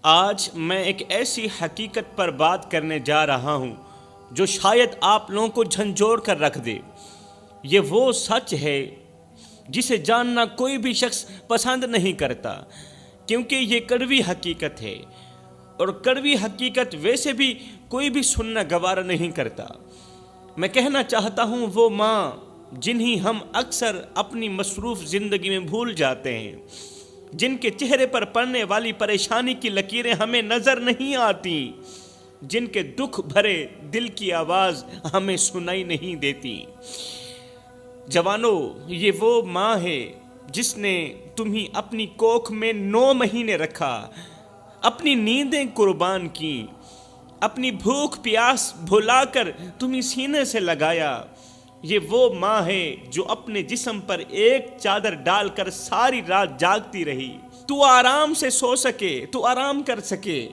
آج میں ایک ایسی حقیقت پر بات کرنے جا رہا ہوں جو شاید آپ لوگوں کو جھنجھوڑ کر رکھ دے۔ یہ وہ سچ ہے جسے جاننا کوئی بھی شخص پسند نہیں کرتا، کیونکہ یہ کڑوی حقیقت ہے، اور کڑوی حقیقت ویسے بھی کوئی بھی سننا گوارا نہیں کرتا۔ میں کہنا چاہتا ہوں وہ ماں جنہیں ہم اکثر اپنی مصروف زندگی میں بھول جاتے ہیں، جن کے چہرے پر پڑنے والی پریشانی کی لکیریں ہمیں نظر نہیں آتی، جن کے دکھ بھرے دل کی آواز ہمیں سنائی نہیں دیتی۔ جوانوں، یہ وہ ماں ہے جس نے تمہیں اپنی کوکھ میں 9 مہینے رکھا، اپنی نیندیں قربان کی، اپنی بھوک پیاس بھلا کر تمہیں سینے سے لگایا۔ یہ وہ ماں ہے جو اپنے جسم پر ایک چادر ڈال کر ساری رات جاگتی رہی، تو آرام سے سو سکے، تو آرام کر سکے،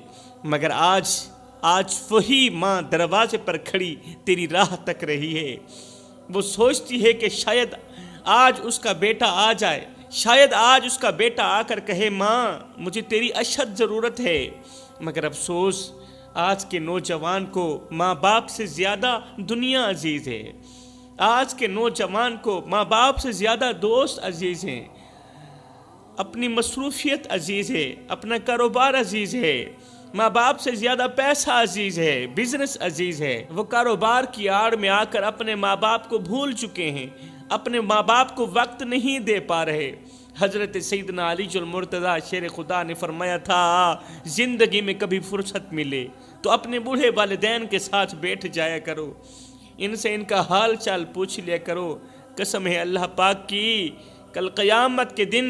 مگر آج وہی ماں دروازے پر کھڑی تیری راہ تک رہی ہے۔ وہ سوچتی ہے کہ شاید آج اس کا بیٹا آ جائے، شاید آج اس کا بیٹا آ کر کہے ماں مجھے تیری اشد ضرورت ہے، مگر افسوس آج کے نوجوان کو ماں باپ سے زیادہ دنیا عزیز ہے۔ آج کے نوجوان کو ماں باپ سے زیادہ دوست عزیز ہیں، اپنی مصروفیت عزیز ہے، اپنا کاروبار عزیز ہے، ماں باپ سے زیادہ پیسہ عزیز ہے، بزنس عزیز ہے۔ وہ کاروبار کی آڑ میں آ کر اپنے ماں باپ کو بھول چکے ہیں، اپنے ماں باپ کو وقت نہیں دے پا رہے۔ حضرت سیدنا علی المرتضیٰ شیر خدا نے فرمایا تھا، زندگی میں کبھی فرصت ملے تو اپنے بوڑھے والدین کے ساتھ بیٹھ جایا کرو، ان سے ان کا حال چال پوچھ لیا کرو۔ قسم ہے اللہ پاک کی، کل قیامت کے دن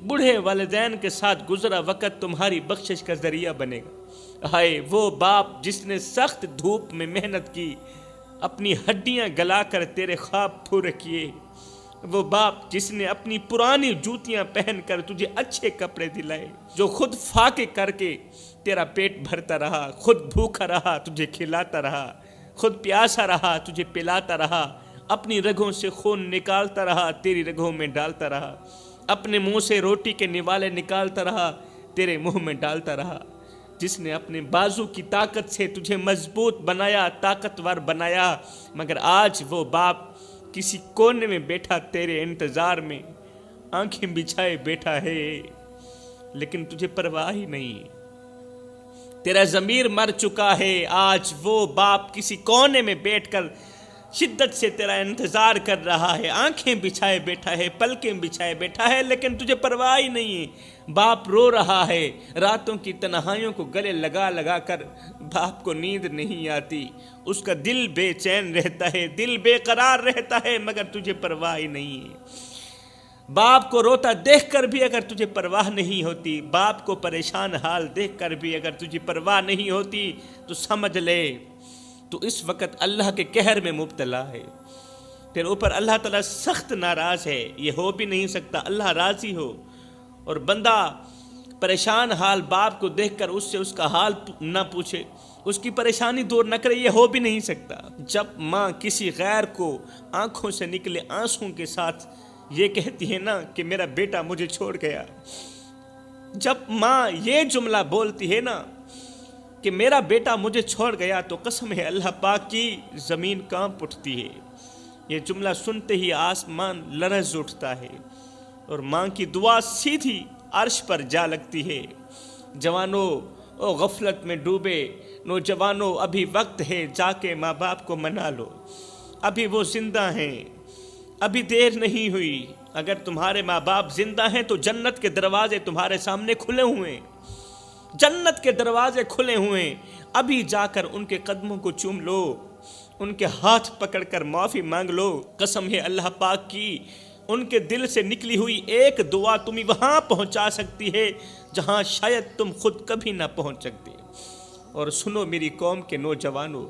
بوڑھے والدین کے ساتھ گزرا وقت تمہاری بخشش کا ذریعہ بنے گا۔ ہائے وہ باپ جس نے سخت دھوپ میں محنت کی، اپنی ہڈیاں گلا کر تیرے خواب پورے کیے، وہ باپ جس نے اپنی پرانی جوتیاں پہن کر تجھے اچھے کپڑے دلائے، جو خود فاقے کر کے تیرا پیٹ بھرتا رہا، خود بھوکا رہا تجھے کھلاتا رہا، خود پیاسا رہا تجھے پلاتا رہا، اپنی رگوں سے خون نکالتا رہا تیری رگوں میں ڈالتا رہا، اپنے منہ سے روٹی کے نوالے نکالتا رہا تیرے منہ میں ڈالتا رہا، جس نے اپنے بازو کی طاقت سے تجھے مضبوط بنایا، طاقتور بنایا، مگر آج وہ باپ کسی کونے میں بیٹھا تیرے انتظار میں آنکھیں بچھائے بیٹھا ہے، لیکن تجھے پرواہ ہی نہیں۔ تیرا ضمیر مر چکا ہے، آج وہ باپ کسی کونے میں بیٹھ کر شدت سے تیرا انتظار کر رہا ہے، آنکھیں بچھائے بیٹھا ہے، پلکیں بچھائے بیٹھا ہے، لیکن تجھے پرواہ ہی نہیں ہے۔ باپ رو رہا ہے، راتوں کی تنہائیوں کو گلے لگا لگا کر باپ کو نیند نہیں آتی، اس کا دل بے چین رہتا ہے، دل بے قرار رہتا ہے، مگر تجھے پرواہ ہی نہیں ہے۔ باپ کو روتا دیکھ کر بھی اگر تجھے پرواہ نہیں ہوتی، باپ کو پریشان حال دیکھ کر بھی اگر تجھے پرواہ نہیں ہوتی، تو سمجھ لے تو اس وقت اللہ کے قہر میں مبتلا ہے، پھر اوپر اللہ تعالیٰ سخت ناراض ہے۔ یہ ہو بھی نہیں سکتا اللہ راضی ہو اور بندہ پریشان حال باپ کو دیکھ کر اس سے اس کا حال نہ پوچھے، اس کی پریشانی دور نہ کرے، یہ ہو بھی نہیں سکتا۔ جب ماں کسی غیر کو آنکھوں سے نکلے آنسوں کے ساتھ یہ کہتی ہے نا کہ میرا بیٹا مجھے چھوڑ گیا، جب ماں یہ جملہ بولتی ہے نا کہ میرا بیٹا مجھے چھوڑ گیا، تو قسم ہے اللہ پاک کی زمین کانپ اٹھتی ہے۔ یہ جملہ سنتے ہی آسمان لرز اٹھتا ہے اور ماں کی دعا سیدھی عرش پر جا لگتی ہے۔ جوانوں او غفلت میں ڈوبے نوجوانوں، ابھی وقت ہے، جا کے ماں باپ کو منا لو، ابھی وہ زندہ ہیں، ابھی دیر نہیں ہوئی۔ اگر تمہارے ماں باپ زندہ ہیں تو جنت کے دروازے تمہارے سامنے کھلے ہوئے ہیں، جنت کے دروازے کھلے ہوئے ہیں، ابھی جا کر ان کے قدموں کو چوم لو، ان کے ہاتھ پکڑ کر معافی مانگ لو۔ قسم ہے اللہ پاک کی، ان کے دل سے نکلی ہوئی ایک دعا تمہیں وہاں پہنچا سکتی ہے جہاں شاید تم خود کبھی نہ پہنچ سکتے۔ اور سنو میری قوم کے نوجوانوں،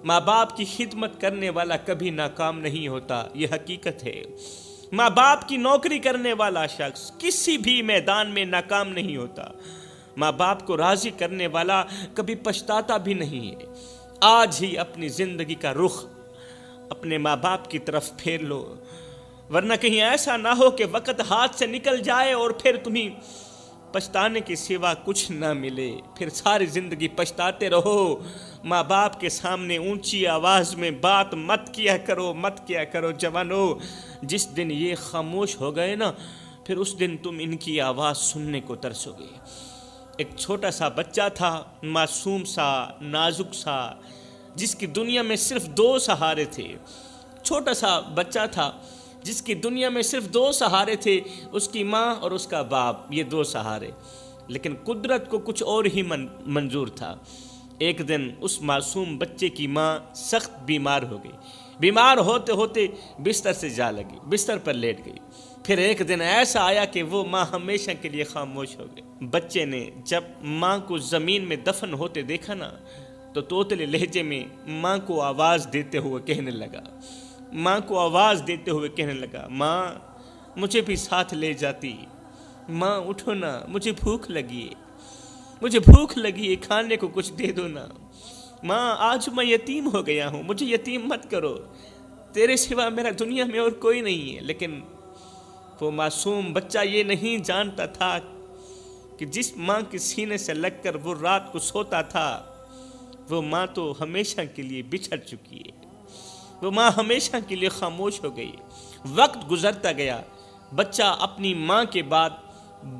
ماں باپ کی خدمت کرنے والا کبھی ناکام نہیں ہوتا، یہ حقیقت ہے۔ ماں باپ کی نوکری کرنے والا شخص کسی بھی میدان میں ناکام نہیں ہوتا، ماں باپ کو راضی کرنے والا کبھی پچھتاتا بھی نہیں ہے۔ آج ہی اپنی زندگی کا رخ اپنے ماں باپ کی طرف پھیر لو، ورنہ کہیں ایسا نہ ہو کہ وقت ہاتھ سے نکل جائے اور پھر تمہیں پچھتانے کے سوا کچھ نہ ملے، پھر ساری زندگی پچھتاتے رہو۔ ماں باپ کے سامنے اونچی آواز میں بات مت کیا کرو جوانو۔ جس دن یہ خاموش ہو گئے نا، پھر اس دن تم ان کی آواز سننے کو ترسو گے۔ ایک چھوٹا سا بچہ تھا، معصوم سا، نازک سا، جس کی دنیا میں صرف 2 سہارے تھے۔ چھوٹا سا بچہ تھا جس کی دنیا میں صرف 2 سہارے تھے، اس کی ماں اور اس کا باپ، یہ 2 سہارے۔ لیکن قدرت کو کچھ اور ہی منظور تھا۔ ایک دن اس معصوم بچے کی ماں سخت بیمار ہو گئی۔ بیمار ہوتے ہوتے بستر سے جا لگی، بستر پر لیٹ گئی۔ پھر ایک دن ایسا آیا کہ وہ ماں ہمیشہ کے لیے خاموش ہو گئی۔ بچے نے جب ماں کو زمین میں دفن ہوتے دیکھا نا، تو توتلے لہجے میں ماں کو آواز دیتے ہوئے کہنے لگا، ماں مجھے بھی ساتھ لے جاتی، ماں اٹھو نا، مجھے بھوک لگی ہے، کھانے کو کچھ دے دو نا، ماں آج میں یتیم ہو گیا ہوں، مجھے یتیم مت کرو، تیرے سوا میرا دنیا میں اور کوئی نہیں ہے۔ لیکن وہ معصوم بچہ یہ نہیں جانتا تھا کہ جس ماں کے سینے سے لگ کر وہ رات کو سوتا تھا، وہ ماں تو ہمیشہ کے لیے بچھڑ چکی ہے، وہ ماں ہمیشہ کے لیے خاموش ہو گئی۔ وقت گزرتا گیا، بچہ اپنی ماں کے بعد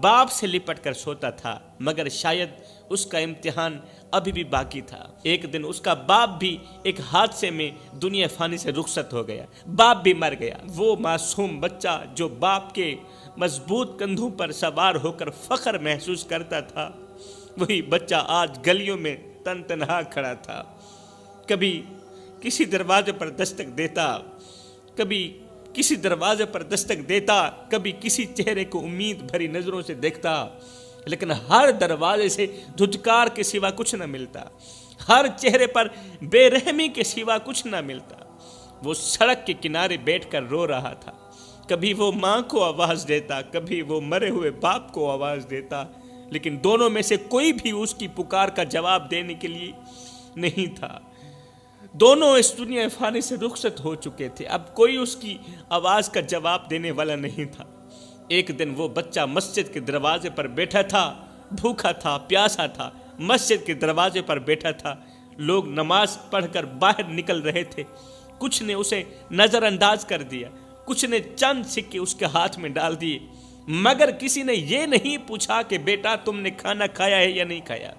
باپ سے لپٹ کر سوتا تھا، مگر شاید اس کا امتحان ابھی بھی باقی تھا۔ ایک دن اس کا باپ بھی ایک حادثے میں دنیا فانی سے رخصت ہو گیا، باپ بھی مر گیا۔ وہ معصوم بچہ جو باپ کے مضبوط کندھوں پر سوار ہو کر فخر محسوس کرتا تھا، وہی بچہ آج گلیوں میں تنہا کھڑا تھا۔ کبھی کسی دروازے پر دستک دیتا، کبھی کسی چہرے کو امید بھری نظروں سے دیکھتا، لیکن ہر دروازے سے دھتکار کے سوا کچھ نہ ملتا، ہر چہرے پر بے رحمی کے سوا کچھ نہ ملتا۔ وہ سڑک کے کنارے بیٹھ کر رو رہا تھا، کبھی وہ ماں کو آواز دیتا، کبھی وہ مرے ہوئے باپ کو آواز دیتا، لیکن دونوں میں سے کوئی بھی اس کی پکار کا جواب دینے کے لیے نہیں تھا۔ دونوں اس دنیا فانی سے رخصت ہو چکے تھے، اب کوئی اس کی آواز کا جواب دینے والا نہیں تھا۔ ایک دن وہ بچہ مسجد کے دروازے پر بیٹھا تھا، بھوکا تھا، پیاسا تھا، مسجد کے دروازے پر بیٹھا تھا۔ لوگ نماز پڑھ کر باہر نکل رہے تھے، کچھ نے اسے نظر انداز کر دیا، کچھ نے چند سکے اس کے ہاتھ میں ڈال دیے، مگر کسی نے یہ نہیں پوچھا کہ بیٹا تم نے کھانا کھایا ہے یا نہیں کھایا۔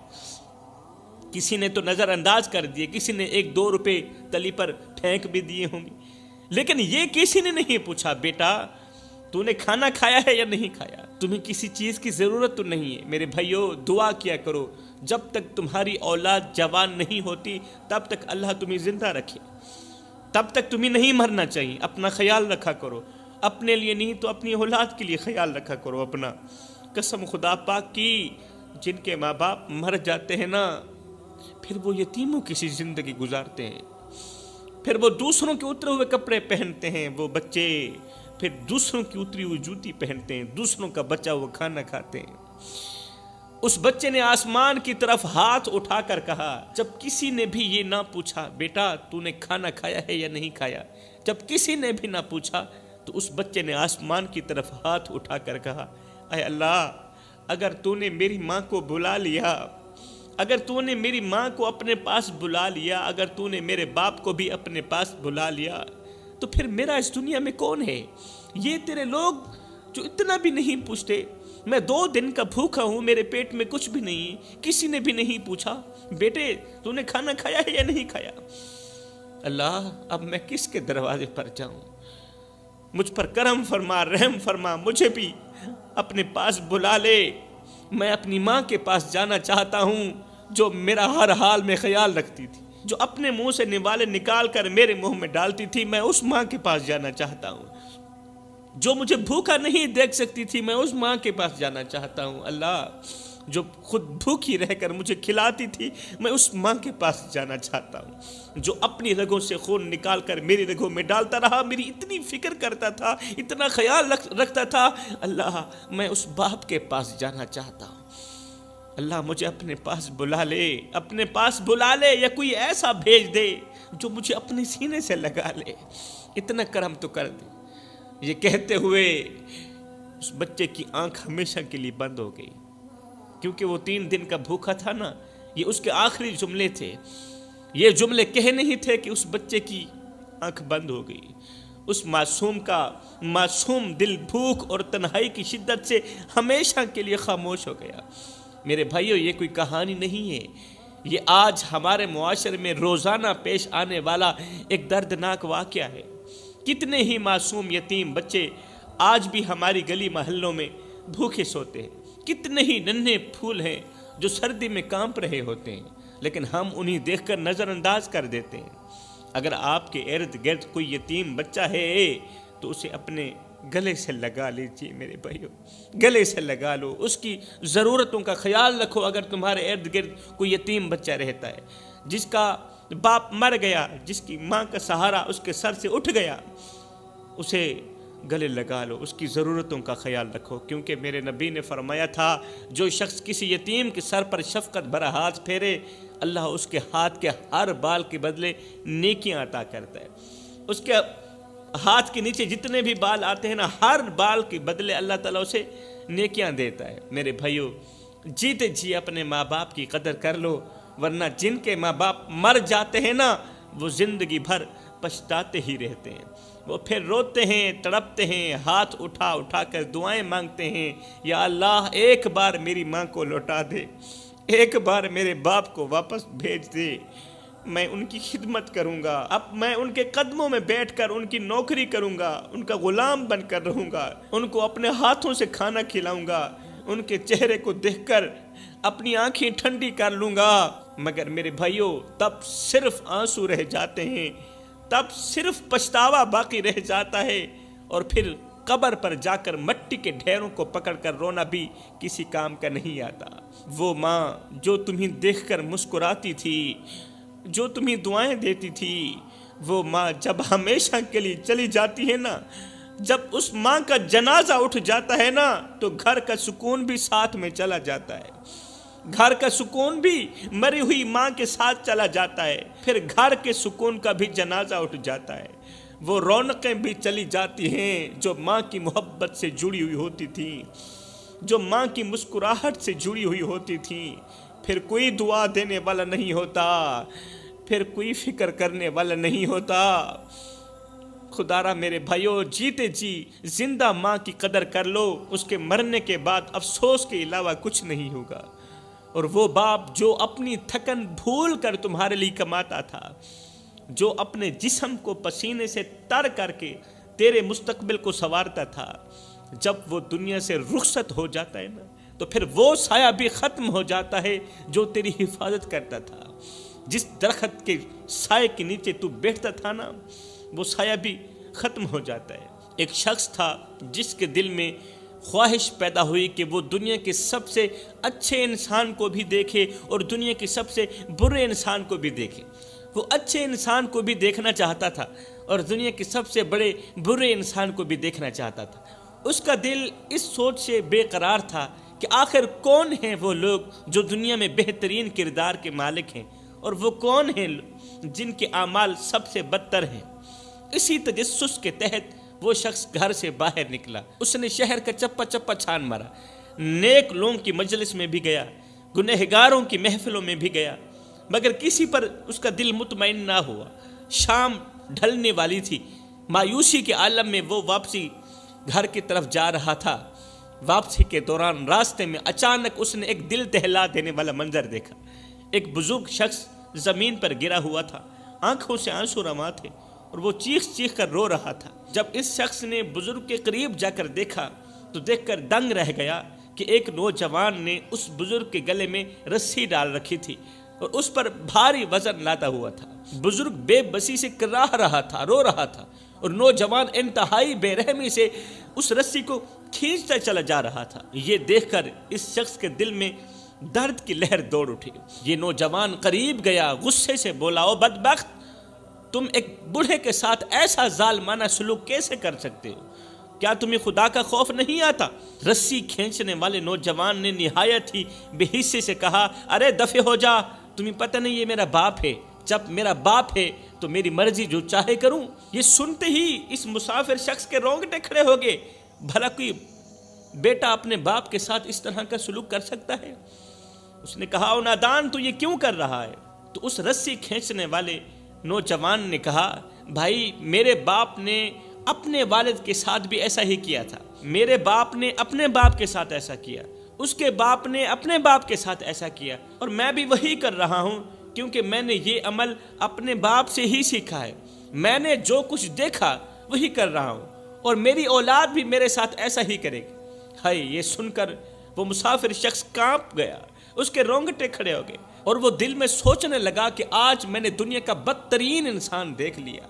کسی نے تو نظر انداز کر دیے، کسی نے 1-2 روپے تلی پر پھینک بھی دیے ہوں گے، لیکن یہ کسی نے نہیں پوچھا بیٹا تو نے کھانا کھایا ہے یا نہیں کھایا، تمہیں کسی چیز کی ضرورت تو نہیں ہے۔ میرے بھائیو، دعا کیا کرو، جب تک تمہاری اولاد جوان نہیں ہوتی تب تک اللہ تمہیں زندہ رکھے، تب تک تمہیں نہیں مرنا چاہیے۔ اپنا خیال رکھا کرو، اپنے لیے نہیں تو اپنی اولاد کے لیے خیال رکھا کرو اپنا۔ قسم خدا پاک کی، جن کے ماں باپ مر جاتے ہیں نا، پھر وہ یتیموں کی سی زندگی گزارتے ہیں، پھر وہ دوسروں کے اترے ہوئے کپڑے پہنتے ہیں وہ بچے، پھر دوسروں کی اتری ہوئی جوتی پہنتے ہیں، دوسروں کا بچا ہوا کھانا کھاتے ہیں۔ اس بچے نے آسمان کی طرف ہاتھ اٹھا کر کہا، جب کسی نے بھی یہ نہ پوچھا بیٹا تو نے کھانا کھایا ہے یا نہیں کھایا، جب کسی نے بھی نہ پوچھا تو اس بچے نے آسمان کی طرف ہاتھ اٹھا کر کہا، اے اللہ، اگر تو نے میری ماں کو بلا لیا، اگر تو نے میری ماں کو اپنے پاس بلا لیا، اگر تو نے میرے باپ کو بھی اپنے پاس بلا لیا، تو پھر میرا اس دنیا میں کون ہے؟ یہ تیرے لوگ جو اتنا بھی نہیں پوچھتے، میں 2 دن کا بھوکا ہوں، میرے پیٹ میں کچھ بھی نہیں، کسی نے بھی نہیں پوچھا بیٹے تو نے کھانا کھایا ہے یا نہیں کھایا۔ اللہ، اب میں کس کے دروازے پر جاؤں؟ مجھ پر کرم فرما، رحم فرما، مجھے بھی اپنے پاس بلا لے۔ میں اپنی ماں کے پاس جانا چاہتا ہوں جو میرا ہر حال میں خیال رکھتی تھی، جو اپنے منہ سے نوالے نکال کر میرے منہ میں ڈالتی تھی، میں اس ماں کے پاس جانا چاہتا ہوں۔ جو مجھے بھوکا نہیں دیکھ سکتی تھی، میں اس ماں کے پاس جانا چاہتا ہوں۔ اللہ، جو خود بھوکی رہ کر مجھے کھلاتی تھی، میں اس ماں کے پاس جانا چاہتا ہوں۔ جو اپنی رگوں سے خون نکال کر میری رگوں میں ڈالتا رہا، میری اتنی فکر کرتا تھا، اتنا خیال رکھتا تھا، اللہ میں اس باپ کے پاس جانا چاہتا ہوں۔ اللہ مجھے اپنے پاس بلا لے، اپنے پاس بلا لے، یا کوئی ایسا بھیج دے جو مجھے اپنے سینے سے لگا لے، اتنا کرم تو کر دے۔ یہ کہتے ہوئے اس بچے کی آنکھ ہمیشہ کے لیے بند ہو گئی۔ کیونکہ وہ 3 دن کا بھوکا تھا نا، یہ اس کے آخری جملے تھے۔ یہ جملے کہنے ہی تھے کہ اس بچے کی آنکھ بند ہو گئی، اس معصوم کا معصوم دل بھوک اور تنہائی کی شدت سے ہمیشہ کے لیے خاموش ہو گیا۔ میرے بھائیو، یہ کوئی کہانی نہیں ہے، یہ آج ہمارے معاشرے میں روزانہ پیش آنے والا ایک دردناک واقعہ ہے۔ کتنے ہی معصوم یتیم بچے آج بھی ہماری گلی محلوں میں بھوکے سوتے ہیں، کتنے ہی ننھے پھول ہیں جو سردی میں کانپ رہے ہوتے ہیں، لیکن ہم انہیں دیکھ کر نظر انداز کر دیتے ہیں۔ اگر آپ کے ارد گرد کوئی یتیم بچہ ہے تو اسے اپنے گلے سے لگا لیجیے میرے بھائیو، گلے سے لگا لو، اس کی ضرورتوں کا خیال رکھو۔ اگر تمہارے ارد گرد کوئی یتیم بچہ رہتا ہے جس کا باپ مر گیا، جس کی ماں کا سہارا اس کے سر سے اٹھ گیا، اسے گلے لگا لو، اس کی ضرورتوں کا خیال رکھو، کیونکہ میرے نبی نے فرمایا تھا جو شخص کسی یتیم کے سر پر شفقت بھرا ہاتھ پھیرے، اللہ اس کے ہاتھ کے ہر بال کے بدلے نیکیاں عطا کرتا ہے۔ اس کے ہاتھ کے نیچے جتنے بھی بال آتے ہیں نا، ہر بال کے بدلے اللہ تعالیٰ اسے نیکیاں دیتا ہے۔ میرے بھائیو، جیتے جی اپنے ماں باپ کی قدر کر لو، ورنہ جن کے ماں باپ مر جاتے ہیں نا، وہ زندگی بھر پچھتاتے ہی رہتے ہیں، وہ پھر روتے ہیں، تڑپتے ہیں، ہاتھ اٹھا اٹھا کر دعائیں مانگتے ہیں، یا اللہ ایک بار میری ماں کو لوٹا دے، ایک بار میرے باپ کو واپس بھیج دے، میں ان کی خدمت کروں گا، اب میں ان کے قدموں میں بیٹھ کر ان کی نوکری کروں گا، ان کا غلام بن کر رہوں گا، ان کو اپنے ہاتھوں سے کھانا کھلاؤں گا، ان کے چہرے کو دیکھ کر اپنی آنکھیں ٹھنڈی کر لوں گا۔ مگر میرے بھائیوں، تب صرف آنسو رہ جاتے ہیں، تب صرف پچھتاوا باقی رہ جاتا ہے، اور پھر قبر پر جا کر مٹی کے ڈھیروں کو پکڑ کر رونا بھی کسی کام کا نہیں آتا۔ وہ ماں جو تمہیں دیکھ کر مسکراتی تھی، جو تمہیں دعائیں دیتی تھی، وہ ماں جب ہمیشہ کے لیے چلی جاتی ہے نا، جب اس ماں کا جنازہ اٹھ جاتا ہے نا، تو گھر کا سکون بھی ساتھ میں چلا جاتا ہے، گھر کا سکون بھی مری ہوئی ماں کے ساتھ چلا جاتا ہے، پھر گھر کے سکون کا بھی جنازہ اٹھ جاتا ہے، وہ رونقیں بھی چلی جاتی ہیں جو ماں کی محبت سے جڑی ہوئی ہوتی تھیں، جو ماں کی مسکراہٹ سے جڑی ہوئی ہوتی تھیں۔ پھر کوئی دعا دینے والا نہیں ہوتا، پھر کوئی فکر کرنے والا نہیں ہوتا۔ خدا را میرے بھائیو، جیتے جی زندہ ماں کی قدر کر لو، اس کے مرنے کے بعد افسوس کے علاوہ کچھ نہیں ہوگا۔ اور وہ باپ جو اپنی تھکن بھول کر تمہارے لیے کماتا تھا، جو اپنے جسم کو پسینے سے تر کر کے تیرے مستقبل کو سنوارتا تھا، جب وہ دنیا سے رخصت ہو جاتا ہے نا، تو پھر وہ سایہ بھی ختم ہو جاتا ہے جو تیری حفاظت کرتا تھا۔ جس درخت کے سائے کے نیچے تو بیٹھتا تھا نا، وہ سایہ بھی ختم ہو جاتا ہے۔ ایک شخص تھا جس کے دل میں خواہش پیدا ہوئی کہ وہ دنیا کے سب سے اچھے انسان کو بھی دیکھے اور دنیا کے سب سے برے انسان کو بھی دیکھے۔ وہ اچھے انسان کو بھی دیکھنا چاہتا تھا اور دنیا کے سب سے بڑے برے انسان کو بھی دیکھنا چاہتا تھا۔ اس کا دل اس سوچ سے بے قرار تھا کہ آخر کون ہیں وہ لوگ جو دنیا میں بہترین کردار کے مالک ہیں، اور وہ کون ہیں جن کے اعمال سب سے بدتر ہیں۔ اسی تجسس کے تحت وہ شخص گھر سے باہر نکلا، اس نے شہر کا چپا چپا چھان مارا، نیک لوگوں کی مجلس میں بھی گیا، گنہگاروں کی محفلوں میں بھی گیا، مگر کسی پر اس کا دل مطمئن نہ ہوا۔ شام ڈھلنے والی تھی، مایوسی کے عالم میں وہ واپسی گھر کی طرف جا رہا تھا۔ واپسی کے دوران راستے میں اچانک اس نے ایک دل دہلا دینے والا منظر دیکھا۔ ایک بزرگ شخص زمین پر گرا ہوا تھا، آنکھوں سے آنسو رواں تھے، اور وہ چیخ چیخ کر رو رہا تھا۔ جب اس شخص نے بزرگ کے قریب جا کر دیکھا تو دیکھ کر دنگ رہ گیا کہ ایک نوجوان نے اس بزرگ کے گلے میں رسی ڈال رکھی تھی اور اس پر بھاری وزن لاتا ہوا تھا۔ بزرگ بے بسی سے کراہ رہا تھا، رو رہا تھا، اور نوجوان انتہائی بے رحمی سے اس رسی کو کھینچتا چلا جا رہا تھا۔ یہ دیکھ کر اس شخص کے دل میں درد کی لہر دوڑ اٹھی۔ یہ نوجوان قریب گیا، غصے سے بولا، او بدبخت، تم ایک بوڑھے کے ساتھ ایسا ظالمانہ سلوک کیسے کر سکتے ہو؟ کیا تمہیں خدا کا خوف نہیں آتا؟ رسی کھینچنے والے نوجوان نے نہایت ہی بے حسی سے کہا، ارے دفع ہو جا، تمہیں پتہ نہیں یہ میرا باپ ہے، جب میرا باپ ہے تو میری مرضی جو چاہے کروں۔ یہ سنتے ہی اس مسافر شخص کے رونگٹے کھڑے ہو گئے۔ بھلا کوئی بیٹا اپنے باپ کے ساتھ اس طرح کا سلوک کر سکتا ہے؟ اس نے کہا او نادان تو یہ کیوں کر رہا ہے؟ تو اس رسی کھینچنے والے نوجوان نے کہا بھائی میرے باپ نے اپنے والد کے ساتھ بھی ایسا ہی کیا تھا، میرے باپ نے اپنے باپ کے ساتھ ایسا کیا، اس کے باپ نے اپنے باپ کے ساتھ ایسا کیا، اور میں بھی وہی کر رہا ہوں کیونکہ میں نے یہ عمل اپنے باپ سے ہی سیکھا ہے، میں نے جو کچھ دیکھا وہی کر رہا ہوں، اور میری اولاد بھی میرے ساتھ ایسا ہی کرے گی۔ ہائے، یہ سن کر وہ مسافر شخص کانپ گیا، اس کے رونگٹے کھڑے ہو گئے، اور وہ دل میں سوچنے لگا کہ آج میں نے دنیا کا بدترین انسان دیکھ لیا۔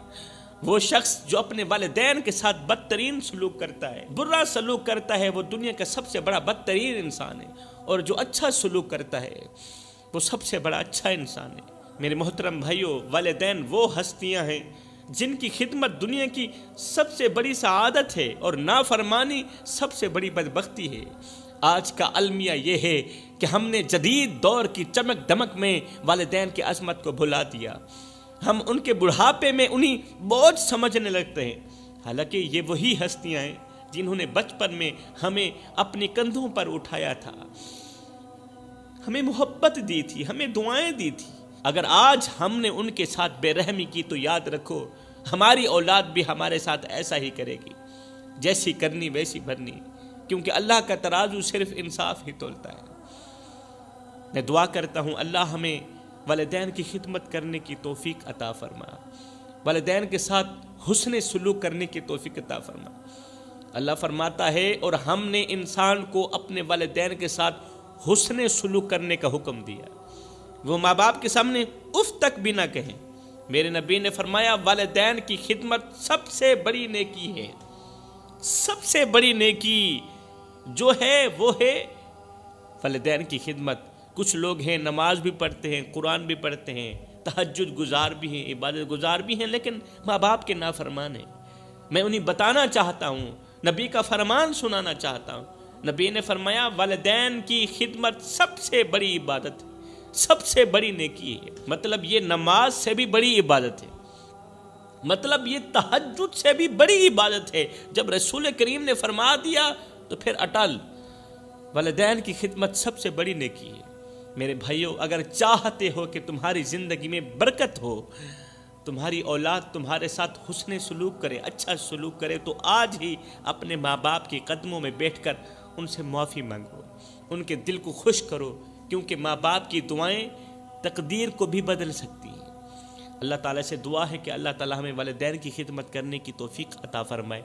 وہ شخص جو اپنے والدین کے ساتھ بدترین سلوک کرتا ہے، برا سلوک کرتا ہے، وہ دنیا کا سب سے بڑا بدترین انسان ہے، اور جو اچھا سلوک کرتا ہے وہ سب سے بڑا اچھا انسان ہے۔ میرے محترم بھائیوں، والدین وہ ہستیاں ہیں جن کی خدمت دنیا کی سب سے بڑی سعادت ہے اور نافرمانی سب سے بڑی بدبختی ہے۔ آج کا المیہ یہ ہے کہ ہم نے جدید دور کی چمک دمک میں والدین کی عظمت کو بھلا دیا، ہم ان کے بڑھاپے میں انہیں بوجھ سمجھنے لگتے ہیں، حالانکہ یہ وہی ہستیاں ہیں جنہوں نے بچپن میں ہمیں اپنی کندھوں پر اٹھایا تھا، ہمیں محبت دی تھی، ہمیں دعائیں دی تھی۔ اگر آج ہم نے ان کے ساتھ بے رحمی کی تو یاد رکھو ہماری اولاد بھی ہمارے ساتھ ایسا ہی کرے گی، جیسی کرنی ویسی بھرنی، کیونکہ اللہ کا ترازو صرف انصاف ہی تولتا ہے۔ میں دعا کرتا ہوں اللہ ہمیں والدین کی خدمت کرنے کی توفیق عطا فرما، والدین کے ساتھ حسن سلوک کرنے کی توفیق عطا فرما۔ اللہ فرماتا ہے اور ہم نے انسان کو اپنے والدین کے ساتھ حسن سلوک کرنے کا حکم دیا، وہ ماں باپ کے سامنے اف تک بھی نہ کہیں۔ میرے نبی نے فرمایا والدین کی خدمت سب سے بڑی نیکی ہے، سب سے بڑی نیکی جو ہے وہ ہے والدین کی خدمت۔ کچھ لوگ ہیں نماز بھی پڑھتے ہیں، قرآن بھی پڑھتے ہیں، تہجد گزار بھی ہیں، عبادت گزار بھی ہیں، لیکن ماں باپ کے نافرمان ہیں۔ میں انہیں بتانا چاہتا ہوں، نبی کا فرمان سنانا چاہتا ہوں۔ نبی نے فرمایا والدین کی خدمت سب سے بڑی عبادت ہے، سب سے بڑی نیکی ہے۔ مطلب یہ نماز سے بھی بڑی عبادت ہے، مطلب یہ تہجد سے بھی بڑی عبادت ہے۔ جب رسول کریم نے فرما دیا تو پھر اٹل، والدین کی خدمت سب سے بڑی نیکی ہے۔ میرے بھائیوں، اگر چاہتے ہو کہ تمہاری زندگی میں برکت ہو، تمہاری اولاد تمہارے ساتھ حسن سلوک کرے، اچھا سلوک کرے، تو آج ہی اپنے ماں باپ کے قدموں میں بیٹھ کر ان سے معافی مانگو، ان کے دل کو خوش کرو، کیونکہ ماں باپ کی دعائیں تقدیر کو بھی بدل سکتی ہیں۔ اللہ تعالیٰ سے دعا ہے کہ اللہ تعالیٰ ہمیں والدین کی خدمت کرنے کی توفیق عطا فرمائے،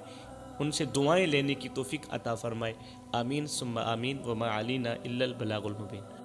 ان سے دعائیں لینے کی توفیق عطا فرمائے۔ آمین ثم آمین، وما علینا الا البلاغ المبین۔